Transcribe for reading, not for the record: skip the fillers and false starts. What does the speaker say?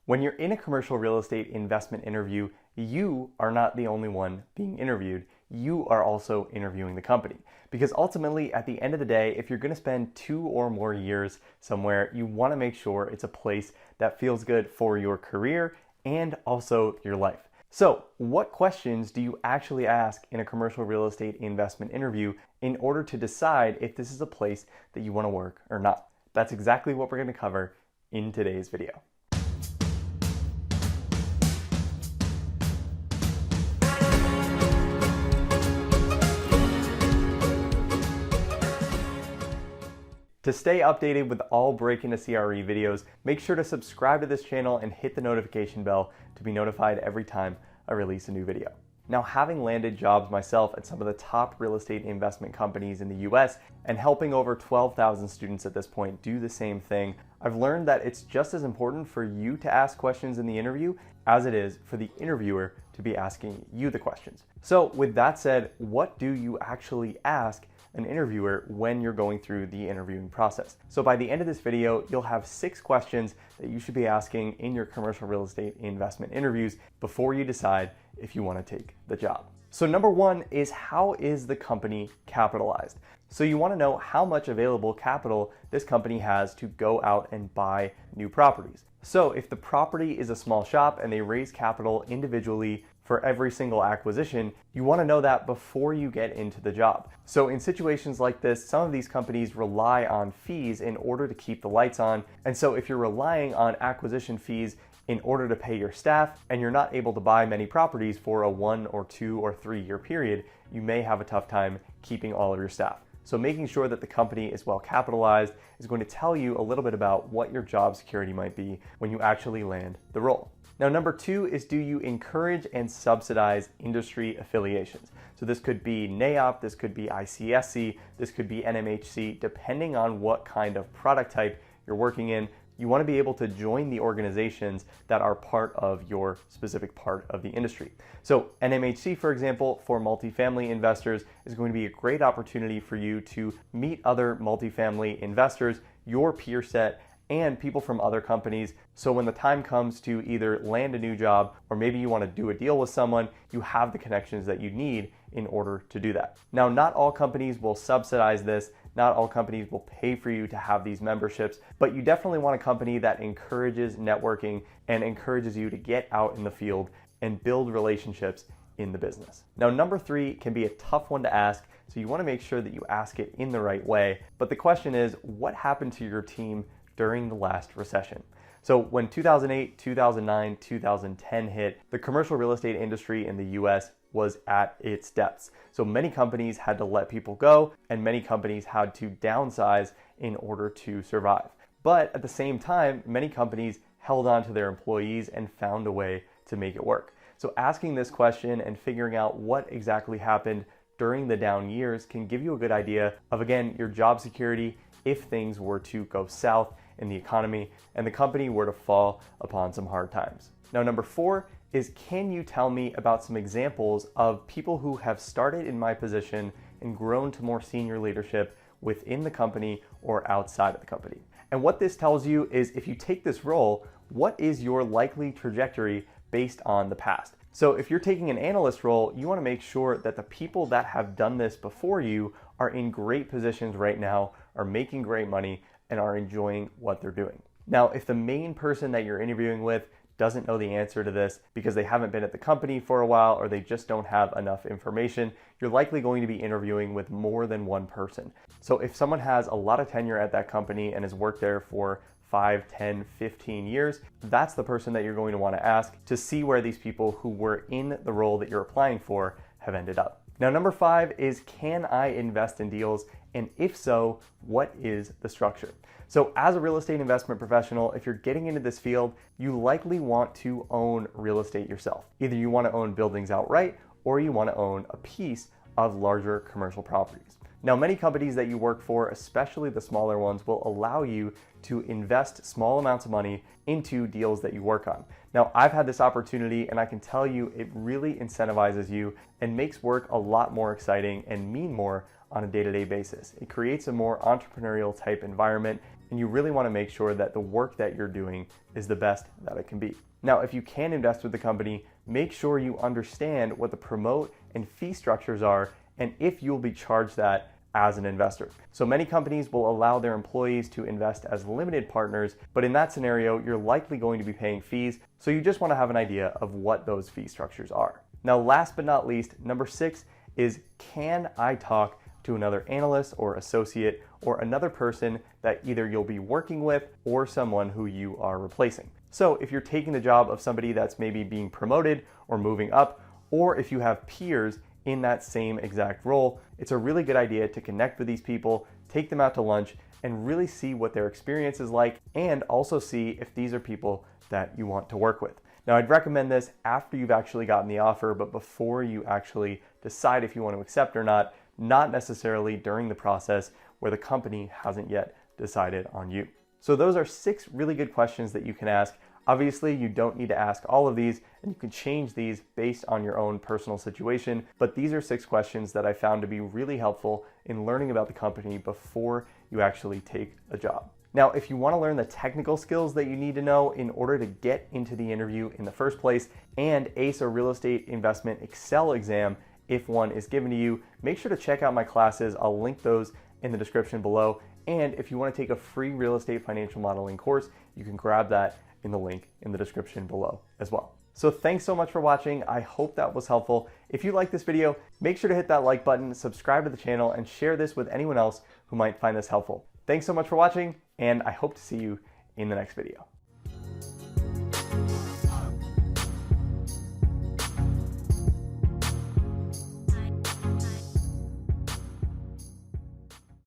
When you're in a commercial real estate investment interview, you are not the only one being interviewed. You are also interviewing the company. Because ultimately, at the end of the day, if you're going to spend 2 or more years somewhere, you want to make sure it's a place that feels good for your career and also your life. So, what questions do you actually ask in a commercial real estate investment interview in order to decide if this is a place that you want to work or not? That's exactly what we're going to cover in today's video. To stay updated with all Break Into CRE videos, make sure to subscribe to this channel and hit the notification bell to be notified every time I release a new video. Now, having landed jobs myself at some of the top real estate investment companies in the US and helping over 12,000 students at this point do the same thing, I've learned that it's just as important for you to ask questions in the interview as it is for the interviewer to be asking you the questions. So with that said, what do you actually ask an interviewer when you're going through the interviewing process? So by the end of this video, you'll have 6 questions that you should be asking in your commercial real estate investment interviews before you decide if you want to take the job. So number 1 is, how is the company capitalized? So you want to know how much available capital this company has to go out and buy new properties. So if the property is a small shop and they raise capital individually for every single acquisition, you want to know that before you get into the job. So in situations like this, some of these companies rely on fees in order to keep the lights on. And so if you're relying on acquisition fees in order to pay your staff and you're not able to buy many properties for a 1 or 2 or 3 year period, you may have a tough time keeping all of your staff. So making sure that the company is well capitalized is going to tell you a little bit about what your job security might be when you actually land the role. Now, number 2 is, do you encourage and subsidize industry affiliations? So this could be NAIOP, this could be ICSC, this could be NMHC, depending on what kind of product type you're working in. You want to be able to join the organizations that are part of your specific part of the industry. So NMHC, for example, for multifamily investors, is going to be a great opportunity for you to meet other multifamily investors, your peer set, and people from other companies. So when the time comes to either land a new job or maybe you want to do a deal with someone, you have the connections that you need in order to do that. Now, not all companies will subsidize this. Not all companies will pay for you to have these memberships, but you definitely want a company that encourages networking and encourages you to get out in the field and build relationships in the business. Now, number 3 can be a tough one to ask, so you want to make sure that you ask it in the right way. But the question is, what happened to your team during the last recession? So when 2008, 2009, 2010 hit, the commercial real estate industry in the US was at its depths. So many companies had to let people go and many companies had to downsize in order to survive. But at the same time, many companies held on to their employees and found a way to make it work. So asking this question and figuring out what exactly happened during the down years can give you a good idea of, again, your job security if things were to go south in the economy and the company were to fall upon some hard times. Now, number 4 is, can you tell me about some examples of people who have started in my position and grown to more senior leadership within the company or outside of the company? And what this tells you is, if you take this role, what is your likely trajectory based on the past? So if you're taking an analyst role, you want to make sure that the people that have done this before you are in great positions right now, are making great money, and are enjoying what they're doing. Now, if the main person that you're interviewing with doesn't know the answer to this because they haven't been at the company for a while or they just don't have enough information, you're likely going to be interviewing with more than one person. So if someone has a lot of tenure at that company and has worked there for 5, 10, 15 years, that's the person that you're going to want to ask to see where these people who were in the role that you're applying for have ended up. Now, number 5 is, can I invest in deals? And if so, what is the structure? So as a real estate investment professional, if you're getting into this field, you likely want to own real estate yourself. Either you want to own buildings outright or you want to own a piece of larger commercial properties. Now, many companies that you work for, especially the smaller ones, will allow you to invest small amounts of money into deals that you work on. Now, I've had this opportunity and I can tell you it really incentivizes you and makes work a lot more exciting and mean more on a day-to-day basis. It creates a more entrepreneurial type environment and you really want to make sure that the work that you're doing is the best that it can be. Now, if you can invest with the company, make sure you understand what the promote and fee structures are and if you'll be charged that as an investor. So many companies will allow their employees to invest as limited partners, but in that scenario, you're likely going to be paying fees, so you just want to have an idea of what those fee structures are. Now, last but not least, number 6 is, can I talk to another analyst or associate or another person that either you'll be working with or someone who you are replacing? So if you're taking the job of somebody that's maybe being promoted or moving up, or if you have peers in that same exact role, it's a really good idea to connect with these people, take them out to lunch, and really see what their experience is like, and also see if these are people that you want to work with. Now, I'd recommend this after you've actually gotten the offer, but before you actually decide if you want to accept or not necessarily during the process where the company hasn't yet decided on you. So those are 6 really good questions that you can ask. Obviously, you don't need to ask all of these, and you can change these based on your own personal situation, but these are 6 questions that I found to be really helpful in learning about the company before you actually take a job. Now, if you want to learn the technical skills that you need to know in order to get into the interview in the first place and ace a real estate investment Excel exam if one is given to you, make sure to check out my classes. I'll link those in the description below. And if you want to take a free real estate financial modeling course, you can grab that in the link in the description below as well. So thanks so much for watching. I hope that was helpful. If you like this video, make sure to hit that like button, subscribe to the channel, and share this with anyone else who might find this helpful. Thanks so much for watching, and I hope to see you in the next video.